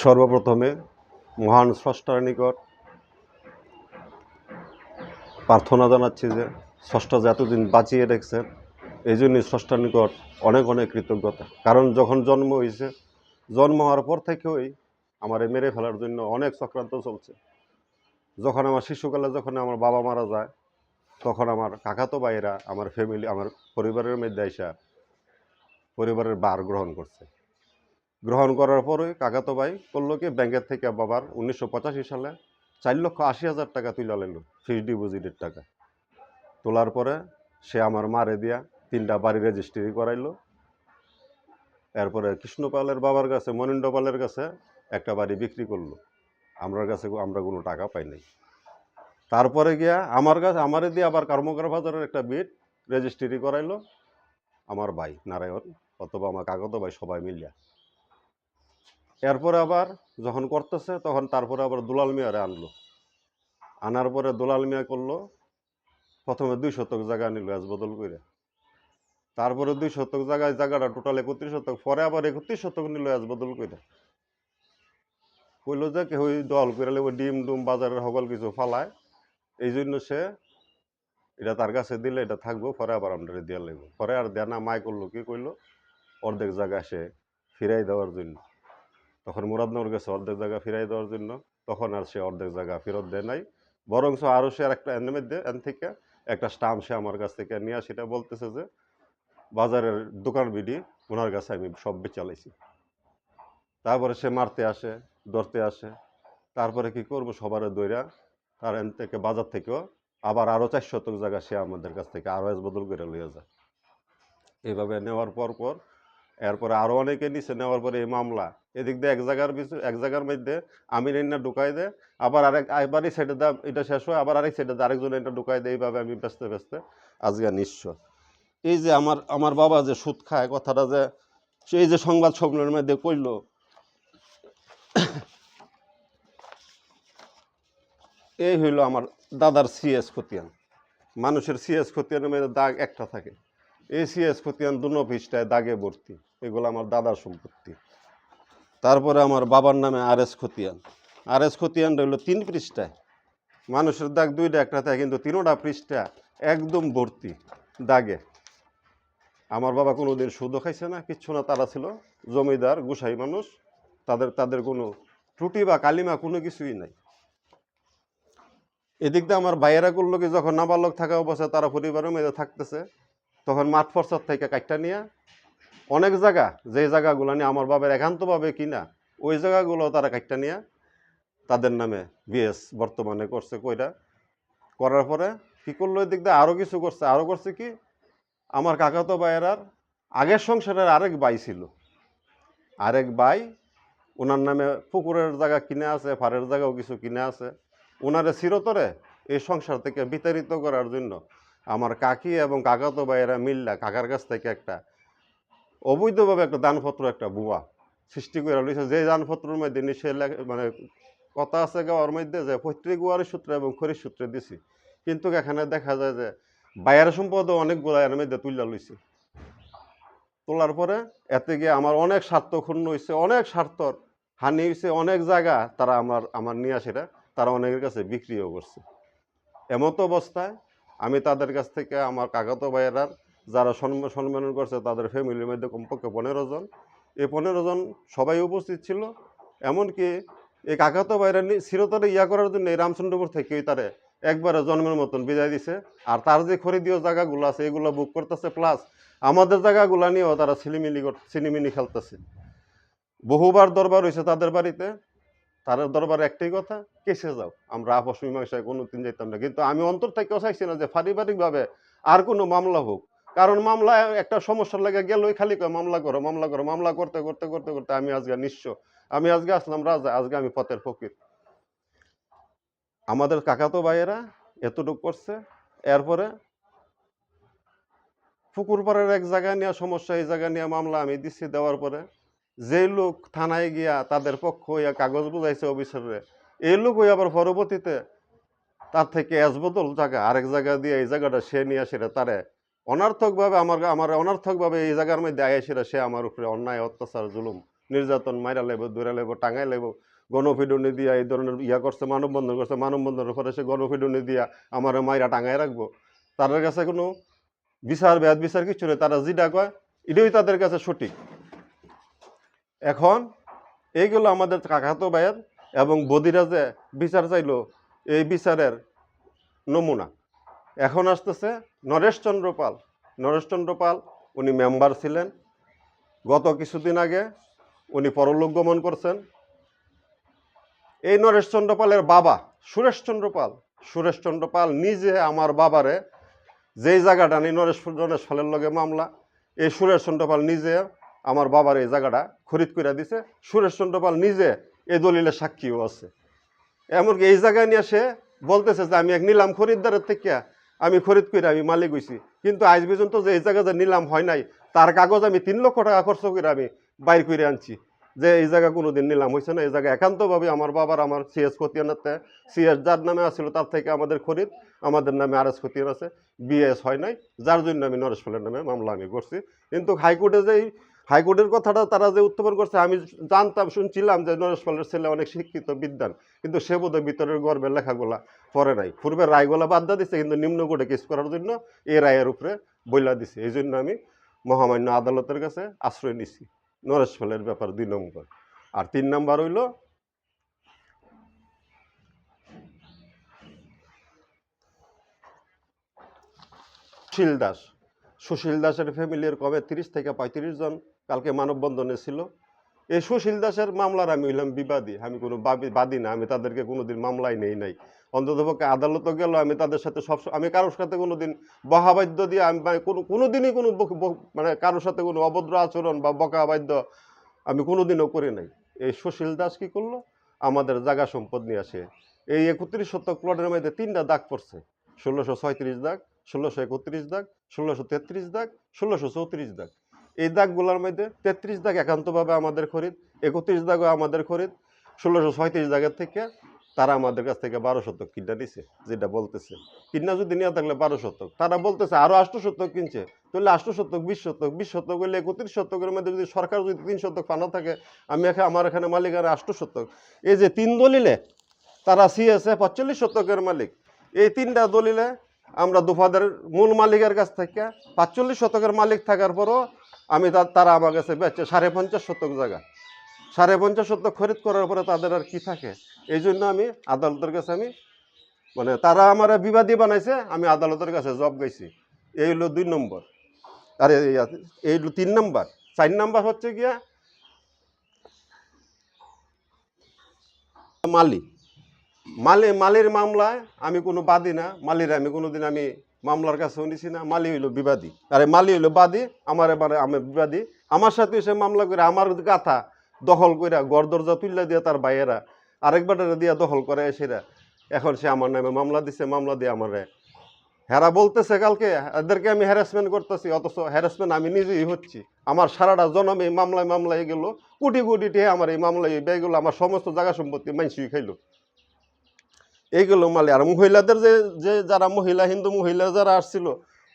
সর্বপ্রথমে মহান স্রষ্টার নিকট প্রার্থনা জানাচ্ছি যে স্রষ্টা যে এতদিন বাঁচিয়ে রেখেছেন, এই জন্যই স্রষ্টার নিকট অনেক অনেক কৃতজ্ঞতা। কারণ যখন জন্ম হয়েছে, জন্ম হওয়ার পর থেকেই আমারে মেরে ফেলার জন্য অনেক চক্রান্ত চলছে। যখন আমার শিশুকালে যখন আমার বাবা মারা যায়, তখন আমার কাকাতো ভাইয়েরা আমার ফ্যামিলি, আমার পরিবারের মধ্যে আইসা পরিবারের ভার গ্রহণ করছে। গ্রহণ করার পরে কাকাতো ভাই করলো কি, ব্যাংকের থেকে বাবার 1985 সালে 4,80,000 টাকা তুলে নিল ফিক্সড ডিপোজিটের টাকা। তোলার পরে সে আমার মারে দিয়া 3টা বাড়ি রেজিস্ট্রি করাইলো। এরপরে কৃষ্ণপালের বাবার কাছে, মনিন্দ্র পালের কাছে একটা বাড়ি বিক্রি করলো। আমরা কোনো টাকা পাই নাই। তারপরে গিয়া আমারে দিয়ে আবার কর্মকার বাজারের একটা বিট রেজিস্ট্রি করাইলো আমার ভাই নারায়ণ অথবা আমার কাকাতো ভাই সবাই মিলিয়া। এরপরে আবার যখন করতেছে, তখন তারপরে আবার দুলাল মিয়ারে আনলো। আনার পরে দুলাল মিয়া করলো, প্রথমে 2 শতক জায়গা নিল বদল করে। তারপরে 2 শতক জায়গাটা টোটাল 31 শতক, পরে আবার 31 শতক নিল বদল করে। কইলো যে কেউ দল করে লেব ডিম ডুম বাজারের সকল কিছু ফালায়, এই জন্য সে এটা তার কাছে দিলে এটা থাকবো, পরে আবার আমরা দিয়ে লাগবো। পরে আর দেয়া না, মায় করলো কি, কইলো অর্ধেক জায়গা সে ফিরাই দেওয়ার জন্য। তখন মুরাদনগর গেছে অর্ধেক জায়গা ফিরাই দেওয়ার জন্য, তখন আর সে অর্ধেক জায়গা ফেরত দেয় নাই। বরঞ্চ আরও সে আর একটা এন থেকে একটা স্টাম্প সে আমার কাছ থেকে নিয়ে সেটা বলতেছে যে বাজারের দোকান বিডি ওনার কাছে আমি সব বেচালাইছি। তারপরে সে মারতে আসে, ধরতে আসে। তারপরে কি করবো, সবার দইরা তার এন থেকে বাজার থেকেও আবার আরও 4 শতক জায়গা সে আমাদের কাছ থেকে আরও বদল করে লইয়া যায়। এইভাবে নেওয়ার পর এরপরে আরও অনেকে নিচে নেওয়ার পরে এই মামলা এদিক দিয়ে এক জায়গার মধ্যে আমি না ঢুকাই দেয়, আবার একবার এই সাইডে দাম এটা শেষ হয়, আবার আরেক সাইডে আরেকজন এটা ঢুকাই দেয়। এইভাবে আমি বেচতে আজকে নিঃস্ব। এই যে আমার বাবা যে সুদ খায় কথাটা যে সেই যে সংবাদ সম্মেলনের মধ্যে কইল, এই হইল আমার দাদার সিএস খতিয়ান। মানুষের সিএস খতিয়ানের মধ্যে দাগ একটা থাকে, এই সিএস খতিয়ান 2 পৃষ্ঠায় দাগে ভর্তি। এগুলো আমার দাদার সম্পত্তি। তারপরে আমার বাবার নামে আরএস খতিয়ান রইল 3 পৃষ্ঠায়। মানুষের দাগ 2টা একটা থাকে, কিন্তু 3টা পৃষ্ঠা একদম ভর্তি দাগে। আমার বাবা কোনোদিন সুদও খাইছে না, কিচ্ছু না। তারা ছিল জমিদার গোসাই মানুষ, তাদের কোনো ত্রুটি বা কালিমা কোনো কিছুই নাই। এদিক দিয়ে আমার ভাইয়েরা করলো কি, যখন নাবালক থাকা অবস্থায় তারা পরিবারের মধ্যে থাকতেছে, তখন মাঠ ফরসাদ থেকে কাটটা নিয়ে অনেক জায়গা, যে জায়গাগুলো নিয়ে আমার বাবার একান্তভাবে কিনা, ওই জায়গাগুলো তারা কাটটা নিয়ে তাদের নামে বিএস বর্তমানে করছে। করার পরে কি করলো, এদিক দিয়ে আরও কিছু করছে। আরও করছে কি, আমার কাকাতো ভাইয়েরার আগের সংসারের আরেক ভাই ওনার নামে পুকুরের জায়গা কিনে আছে, ফারের জায়গাও কিছু কিনে আছে। ওনারে চিরতরে এই সংসার থেকে বিতাড়িত করার জন্য আমার কাকি এবং কাকাতো ভাইয়েরা মিল্লা কাকার কাছ থেকে একটা অবৈধভাবে একটা দানপত্র, একটা বুয়া সৃষ্টি করে লইছে। যে দানপত্রের মধ্যে নিষে মানে কথা আছে গাওয়ার মধ্যে যে পৈতৃক ওয়ারিশ সূত্রে এবং খরিশ সূত্রে দিছি, কিন্তু এখানে দেখা যায় যে বাইরের সম্পদও অনেকগুলো এর মধ্যে তুলে লইছে। তোলার পরে এতে গিয়ে আমার অনেক স্বার্থ ক্ষুণ্ণ হয়েছে, অনেক স্বার্থর হানি হয়েছে। অনেক জায়গা তারা আমার নিয়ে আসেরা তারা অনেকের কাছে বিক্রিও করছে। এমতো অবস্থায় আমি তাদের কাছ থেকে আমার কাকাতো ভাইয়েরার যারা সম্মেলন করছে তাদের ফ্যামিলির মধ্যে কমপক্ষে 15 জন, এই 15 জন সবাই উপস্থিত ছিল। এমনকি এই কাকাতো ভাইয়েরা চিরতরে করার জন্য এই রামচন্দ্রপুর থেকেই তারে একবারে জন্মের মতন বিদায় দিছে। আর তার যে খরিদীয় জায়গাগুলো আছে এগুলো বুক করতেছে, প্লাস আমাদের জায়গাগুলো নিয়েও তারা ছিনিমিনি খেলতেছে। বহুবার দরবার হয়েছে তাদের বাড়িতে, তার দরবারে একটাই কথা, কেসে যাও, আমরা আপস মীমাংসায় কোনোদিন যেতাম না। কিন্তু আমি অন্তর থেকেও চাইছি না যে পারিবারিকভাবে আর কোনো মামলা হোক, কারণ মামলা একটা সমস্যার লাগে গেলই খালি করে মামলা করতে আমি আজকে নিঃস্ব। আমি আজকে আসলাম রাজা, আজকে আমি পথের ফকির। আমাদের কাকাতো ভাইয়েরা এতটুকু করছে। এরপরে পুকুর পাড়ের এক জায়গা নিয়ে সমস্যা, এই জায়গা নিয়ে মামলা আমি দিচ্ছি। দেওয়ার পরে যে লোক থানায় গিয়া তাদের পক্ষ হইয়া কাগজ বুঝাইছে অফিসারে, এই লোক হইয়া আবার পরবর্তীতে তার থেকে বদল জায়গা আরেক জায়গা দিয়ে এই জায়গাটা সে নিয়ে আসে তারে অনার্থকভাবে আমার অনার্থকভাবে এই জায়গার মধ্যে আইসিরা সে আমার উপরে অন্যায় অত্যাচার জুলুম নির্যাতন, মাইরা লাইব, ধরে লাইব, টাঙ্গাই লাইব, গণপিডুনি দিয়া এই ধরনের ইয়া করছে, মানববন্ধন করছে, মানববন্ধনের পরে সে গণপিডুনি দিয়া আমার মাইরা টাঙ্গায় রাখবো। তাদের কাছে কোনো বিচার ব্যাদ বিচার কিছু নেই, তারা যেটা কয় এটাই তাদের কাছে সঠিক। এখন এইগুলো আমাদের কাকাতো ভাইয়ের এবং বদিরা যে বিচার চাইলো, এই বিচারের নমুনা। এখন আসতেছে নরেশচন্দ্র পাল। নরেশচন্দ্র পাল উনি মেম্বার ছিলেন, গত কিছুদিন আগে উনি পরলোক গমন করছেন। এই নরেশচন্দ্র পালের বাবা সুরেশচন্দ্র পাল, সুরেশচন্দ্র পাল নিজে আমার বাবারে যেই জায়গাটা নেই নরেশ পালের লগে মামলা, এই সুরেশচন্দ্র পাল নিজে আমার বাবার এই জায়গাটা খরিদ করে দিছে। সুরেশচন্দ্র পাল নিজে এই দলিলের সাক্ষীও আছে। এমনকি এই জায়গায় নিয়ে সে বলতেছে যে আমি এক নিলাম খরিদ্দারের থেকে আমি খরিদ করে আমি মালিক হইছি, কিন্তু আজ পর্যন্ত যে এই জায়গা যে নিলাম হয় নাই তার কাগজ আমি 3 লক্ষ টাকা খরচ করে আমি বাইর করে আনছি যে এই জায়গা কোনোদিন নিলাম হয়েছে না। এই জায়গা একান্তভাবে আমার বাবার, আমার সিএস খতিয়ানাতে, সিএস যার নামে আসছিল তার থেকে আমাদের খরিদ, আমাদের নামে আরএস খতিয়ান আছে, বিএস হয় নাই, যার জন্য আমি নরেশ পালের নামে মামলা আমি করছি। কিন্তু হাইকোর্টে যে হাইকোর্টের কথাটা তারা যে উত্থাপন করছে, আমি জানতাম, শুনছিলাম যে নরেশ পালের ছেলে অনেক শিক্ষিত বিদ্বান, কিন্তু সে বোধহয় ভিতরের গর্বের লেখাগুলা পড়ে নাই, পূর্বের রায়গুলা বাদ দিয়ে দিচ্ছে, কিন্তু নিম্ন কোর্টে কেস করার জন্য এই রায়ের উপরে বইলা দিছে। এই জন্য আমি মহামান্য আদালতের কাছে আশ্রয় নিছি নরেশ পালের ব্যাপার 2 নম্বর। আর 3 নম্বর হইল সুশীল দাস। সুশীল দাসের ফ্যামিলির কবে 30 থেকে 35 জন কালকে মানববন্ধনে ছিল। এই সুশীল দাসের মামলার আমি হইলাম বিবাদী, আমি কোনো বাদী না, আমি তাদেরকে কোনোদিন মামলায় নেই নাই। অন্ততপক্ষে আদালতে গেল আমি তাদের সাথে আমি কারোর সাথে কোনোদিন বহাবাদ্য দিয়ে আমি কোনোদিনই কোনো মানে কারোর সাথে কোনো অভদ্র আচরণ বা বকাবাদ্য আমি কোনোদিনও করি নাই। এই সুশীল দাস কি করলো, আমাদের জায়গা সম্পদ নিয়ে আসে এই 31 শতক প্লটের মধ্যে 3টা দাগ পড়ছে, 1636 দাগ, 1631 দাগ, 1633 দাগ, 1634 দাগ। এই দাগগুলোর মধ্যে 33 দাগ একান্তভাবে আমাদের খরিদ, 31 দাগও আমাদের খরিদ। 1636 দাগের থেকে তারা আমাদের কাছ থেকে 12 শতক কিনা নিছে, যেটা বলতেছে কিনা যদি নিয়ে থাকলে 12 শতক, তারা বলতেছে আরো 8 শতক কিনছে, তাহলে 8 শতক 20 শতক, 20 শতক হইলে 31 শতকের মধ্যে যদি সরকার যদি 3 শতক পানা থাকে, আমি আমার এখানে মালিকানা 8 শতক। এই যে 3 দলিলে তারা সিএসএ 45 শতকের মালিক। এই 3টা দলিলে আমরা দুফাদের মূল মালিকের কাছ থেকে 45 শতকের মালিক থাকার পরও আমি তারা আমার কাছে বেচে 50.5 শতক জায়গা, 50.5 শতক খরিদ করার পরে তাদের আর কি থাকে। এই জন্য আমি আদালতের কাছে আমি মানে তারা আমার বিবাদী বানাইছে, আমি আদালতের কাছে জব গাইছি। এই হলো 2 নম্বর। আর এই হলো 3 নম্বর। 4 নম্বর হচ্ছে গিয়া মালির মামলায় আমি কোনো বাদী না, মালির আমি কোনোদিন আমি মামলার কাছেও নিছি না। মালি হইলো বিবাদী, আরে মালি হইলো বাদী, আমার এবারে আমি বিবাদী। আমার সাথে সে মামলা করে আমার গাথা দখল করে গড় দরজা তুললা দিয়ে তার ভাইয়েরা আরেকবার দিয়া দখল করে এসেরা এখন সে আমার নামে মামলা দিছে। মামলা দিয়ে আমারে হেরা বলতেছে কালকে এদেরকে আমি হ্যারাসমেন্ট করতেছি, অথচ হ্যারাসমেন্ট আমি নিজেই হচ্ছি। আমার সারাটা জনম এই মামলায় গেল, কোটি কোটি টিয়া আমার এই মামলায় ব্যয়গুলো, আমার সমস্ত জায়গা সম্পত্তি মাইনসই খাইলো। এইগুলো মালে। আর মহিলাদের যে যারা মহিলা, হিন্দু মহিলা যারা আসছিল,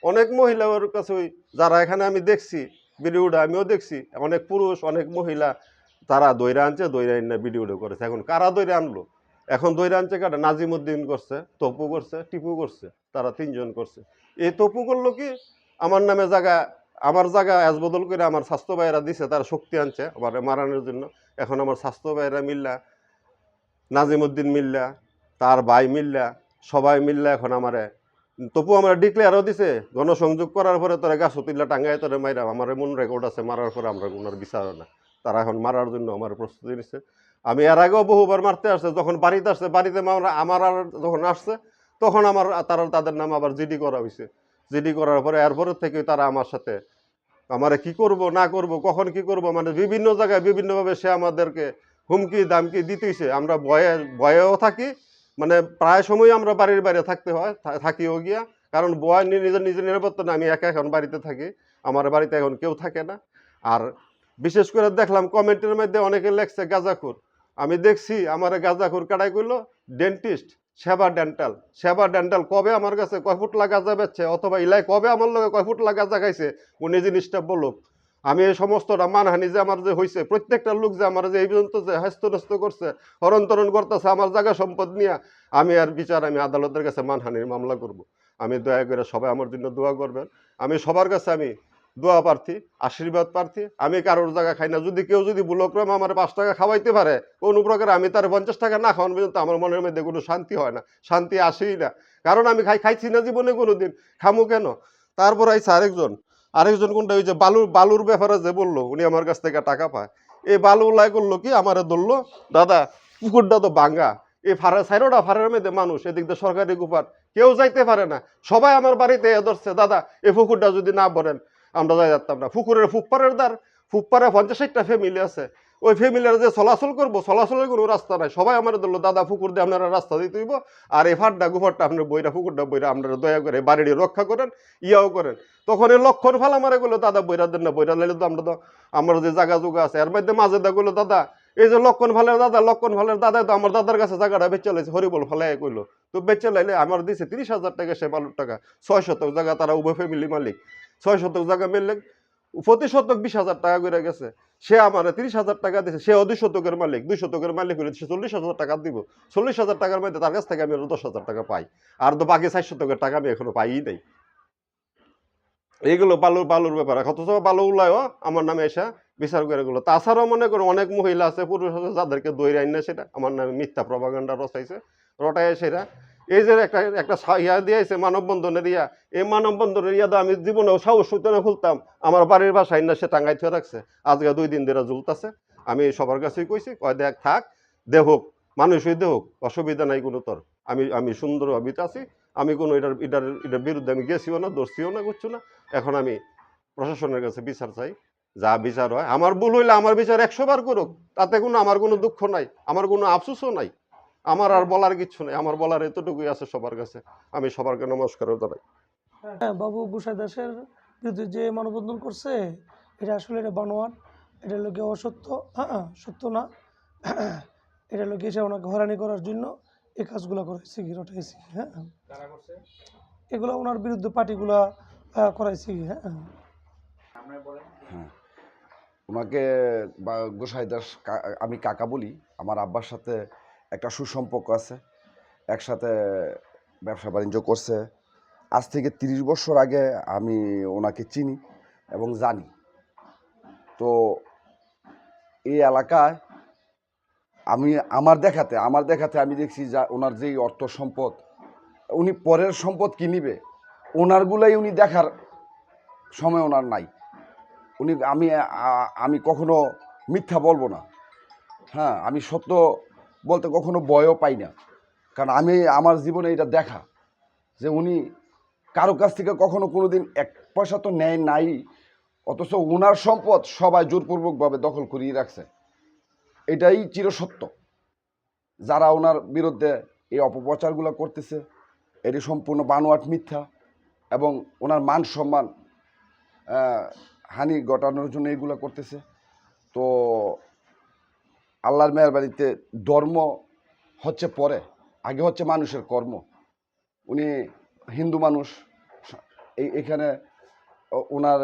অনেক মহিলা ওর কাছে ওই যারা এখানে আমি দেখছি ভিডিওটা, আমিও দেখছি অনেক পুরুষ অনেক মহিলা তারা দইরা আনছে, দইরা এনে ভিডিওটা করেছে। এখন কারা দইরা আনলো, এখন দইরা আনছে কাটা, নাজিমুদ্দিন করছে, তপু করছে, টিপু করছে, তারা 3 জন করছে। এই তপু করলো কি আমার নামে জায়গা, আমার জায়গা এজ বদল করে আমার স্বাস্থ্য ভাইয়েরা দিছে, তারা শক্তি আনছে আমার মারানোর জন্য। এখন আমার স্বাস্থ্য ভাইয়েরা মিল্লা, নাজিমুদ্দিন মিল্লা, তার ভাই মিল্লা, সবাই মিল্লা এখন আমারে তপু আমরা ডিক্লেয়ারও দিছে, গণসংযোগ করার পরে তোরা গাছ তুললা টাঙ্গায় তোরে মাইরা, আমার মন রেকর্ড আছে, মারার পরে আমরা ওনার বিচার না। তারা এখন মারার জন্য আমার প্রস্তুতি নিচ্ছে। আমি এর আগেও বহুবার মারতে আসছে, যখন বাড়িতে আসছে, বাড়িতে আমার আর যখন আসছে তখন আমার তাদের নাম আবার জিডি করা হয়েছে। জিডি করার পরে এরপরের থেকে তারা আমার সাথে আমারে কি করব না করব, কখন কি করব, মানে বিভিন্ন জায়গায় বিভিন্নভাবে সে আমাদেরকে হুমকি দামকি দিতেছে। আমরা ভয়েও থাকি, মানে প্রায় সময় আমরা বাড়ির বাইরে থাকতে হয়, থাকিও গিয়া, কারণ ভয় নিজের নিরাপত্তা না। আমি একা এখন বাড়িতে থাকি, আমার বাড়িতে এখন কেউ থাকে না। আর বিশেষ করে দেখলাম কমেন্টের মধ্যে অনেকে লেখছে গাঁজাখুর। আমি দেখছি আমার গাঁজাখুর কাটাই করলো ডেন্টিস্ট সেবা ডেন্টাল কবে আমার কাছে কয় ফুটলা গাঁজা বেচছে, অথবা ইলাই কবে আমার লগে কয় ফুটলা গাঁজা খাইছে, উনি জিনিসটা বলুক। আমি এই সমস্তটা মানহানি যে আমার যে হয়েছে, প্রত্যেকটা লোক যে আমার যে এই পর্যন্ত যে হস্তনস্ত করছে, হরণ করতেছে আমার জায়গা সম্পদ নিয়ে, আমি আর বিচার আমি আদালতের কাছে মানহানির মামলা করব। আমি দয়া করে সবাই আমার জন্য দোয়া করবেন। আমি সবার কাছে আমি দোয়া প্রার্থী, আশীর্বাদ প্রার্থী। আমি কারোর জায়গা খাই না। যদি কেউ যদি ভুলক্রমে আমার 5 টাকা খাওয়াইতে পারে কোনো প্রকারে, আমি তার 50 টাকা না খাওয়ানো পর্যন্ত আমার মনের মধ্যে কোনো শান্তি হয় না, শান্তি আসেই না। কারণ আমি খাইছি না জীবনে কোনোদিন, খামু কেন? তারপর আইসা আরেকজন কোনটা, ওই যে বালুর ব্যাপারে যে বললো উনি আমার কাছ থেকে টাকা পায়, এই বালু উল্লাই করলো কি, আমারে ধরলো, দাদা পুকুরটা তো ভাঙ্গা, এই সাইরোটা ফারের মধ্যে মানুষ, এদিক দিয়ে সরকারি কুপার, কেউ যাইতে পারে না, সবাই আমার বাড়িতে ধরছে, দাদা এই পুকুরটা যদি না ভরেন আমরা যাই যাতাম না। পুকুরের ফুপ্পারে 50-60টা ফ্যামিলি আছে, ওই ফ্যামিলির যে চলাচল করবো, চলাচলের কোনো রাস্তা নাই। সবাই আমার ধরলো, দাদা পুকুর দিয়ে আপনারা রাস্তা দিতে হইব, আর এই গুফারটা আপনার বইরা, পুকুরটা বইরা আপনারা দয়া করে বাড়িটি রক্ষা করেন, ইয়াও করেন। তখন এই লক্ষণ ফালা মারা গেলো, দাদা বইরা দেন না, বইরা লাইলে তো আমরা যে জায়গা জোগা আছে এর মধ্যে মাঝে দা গেলো, দাদা এই যে লক্ষণ ফালের দাদা তো আমার দাদার কাছে জায়গাটা বেচে লাইছে, হরিবল ফালাই কইলো। তো বেচে লাইলে আমার দিছে 30,000 টাকা, সে বালুর টাকা 6 শতক জায়গা, তারা উভয় ফ্যামিলি মালিক, 6 শতক জায়গা মিললে প্রতি শতক 20,000 টাকা করে গেছে। সে আমার 30,000 টাকা দিছে, সে 2 শতকের মালিক, 2 শতকের মালিক হলে সে 40,000 টাকা দিব। 40,000 টাকার মধ্যে তার কাছ থেকে আমি 10,000 টাকা পাই, আর তো বাকি 4 শতকের টাকা আমি এখনো পাই নাই। এইগুলো বালুর ব্যাপার। অথচ বালু উলায়ও আমার নামে এসে বিচার করে গেলো। তাছাড়াও মনে করো অনেক মহিলা আছে, পুরুষ আছে, যাদেরকে দৈর আইন না, সেটা আমার নামে মিথ্যা প্রপাগান্ডা রটায় সেটা। এই যে একটা ইয়া দিয়েছে মানববন্ধনের ইয়া, এই মানববন্ধনের ইয়া আমি জীবনেও সাহস হইতে না খুলতাম, আমার বাড়ির বাসায় না সে টাঙ্গাই থুয়ে রাখছে, আজকে 2 দিন ধরে ঝুলতাছে। আমি সবার কাছেই কইছি, কয় দেখ থাক, দেহক, মানুষই দেহক, অসুবিধা নাই কোনো তোর। আমি সুন্দরভাবে আছি, আমি কোনো এটার বিরুদ্ধে আমি গেছিও না, ধরছিও না, করছি না। এখন আমি প্রশাসনের কাছে বিচার চাই, যা বিচার হয়, আমার ভুল হইলে আমার বিচার 100 বার করুক, তাতে কোনো আমার কোনো দুঃখ নাই, আমার কোনো আফসোসও নাই, আমার আর বলার কিচ্ছু নেই। আমার বলার এতটুকুই আছে সবার কাছে। আমি সবারকে নমস্কারও জানাই। হ্যাঁ, বাবু বুসাই দাসের বিরুদ্ধে যে মানববন্ধন করছে, এটা আসলে এটা বানোয়াট, এটা লোকে অসত্য, সত্য না। এটা লোকে এসে ওনাকে হয়রানি করার জন্য এই কাজগুলো করাইছে কি, রটাইছে। হ্যাঁ, এগুলো ওনার বিরুদ্ধে পার্টিগুলা করাইছে কি। হ্যাঁ, হ্যাঁ, ওনাকে বা গোসাই দাস আমি কাকা বলি। আমার আব্বার সাথে একটা সুসম্পর্ক আছে, একসাথে ব্যবসা বাণিজ্য করছে। আজ থেকে 30 বছর আগে আমি ওনাকে চিনি এবং জানি। তো এই এলাকায় আমার দেখাতে আমি দেখছি যা ওনার যেই অর্থ সম্পদ, উনি পরের সম্পদ কি নিবে, ওনারগুলাই উনি দেখার সময় ওনার নাই। আমি কখনো মিথ্যা বলবো না। হ্যাঁ, আমি সত্য বলতে কখনো ভয়ও পাই না, কারণ আমি আমার জীবনে এটা দেখা যে উনি কারো কাছ থেকে কখনো কোনো দিন 1 পয়সা তো নেয় নাই, অথচ ওনার সম্পদ সবাই জোরপূর্বকভাবে দখল করিয়ে রাখছে। এটাই চিরসত্য। যারা ওনার বিরুদ্ধে এই অপপ্রচারগুলো করতেছে, এটি সম্পূর্ণ বানোয়াট, মিথ্যা, এবং ওনার মান সম্মান হানি ঘটানোর জন্য এগুলো করতেছে। তো আল্লাহর মেহরবানিতে ধর্ম হচ্ছে পরে, আগে হচ্ছে মানুষের কর্ম। উনি হিন্দু মানুষ, এখানে ওনার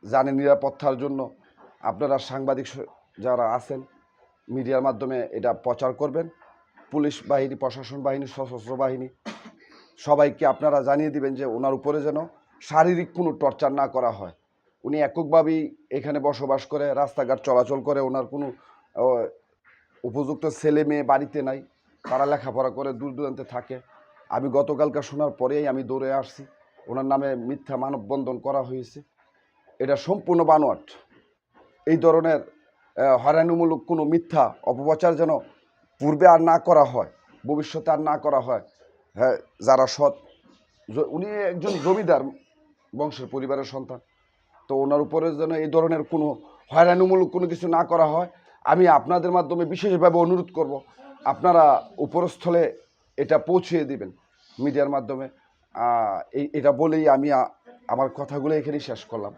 জানের নিরাপত্তার জন্য আপনারা সাংবাদিক যারা আছেন মিডিয়ার মাধ্যমে এটা প্রচার করবেন। পুলিশ বাহিনী, প্রশাসন বাহিনী, সশস্ত্র বাহিনী সবাইকে আপনারা জানিয়ে দিবেন যে ওনার উপরে যেন শারীরিক কোনো টর্চার না করা হয়। উনি এককভাবেই এখানে বসবাস করে, রাস্তাঘাট চলাচল করে, ওনার কোনো উপযুক্ত ছেলে মেয়ে বাড়িতে নাই, তারা লেখাপড়া করে দূর দূরান্তে থাকে। আমি গতকালকে শোনার পরেই আমি দৌড়ে আসছি, ওনার নামে মিথ্যা মানববন্ধন করা হয়েছে। এটা সম্পূর্ণ বানোয়াট। এই ধরনের হয়রানিমূলক কোনো মিথ্যা অপপ্রচার যেন পূর্বে আর না করা হয়, ভবিষ্যতে আর না করা হয়। হ্যাঁ, যারা সৎ, উনি একজন জমিদার বংশের পরিবারের সন্তান, তো ওনার উপরে যেন এই ধরনের কোনো হয়রানিমূলক কোনো কিছু না করা হয়। আমি আপনাদের মাধ্যমে বিশেষভাবে অনুরোধ করব, আপনারা উপরস্থলে এটা পৌঁছিয়ে দিবেন মিডিয়ার মাধ্যমে। এটা বলেই আমি আমার কথাগুলো এখানেই শেষ করলাম।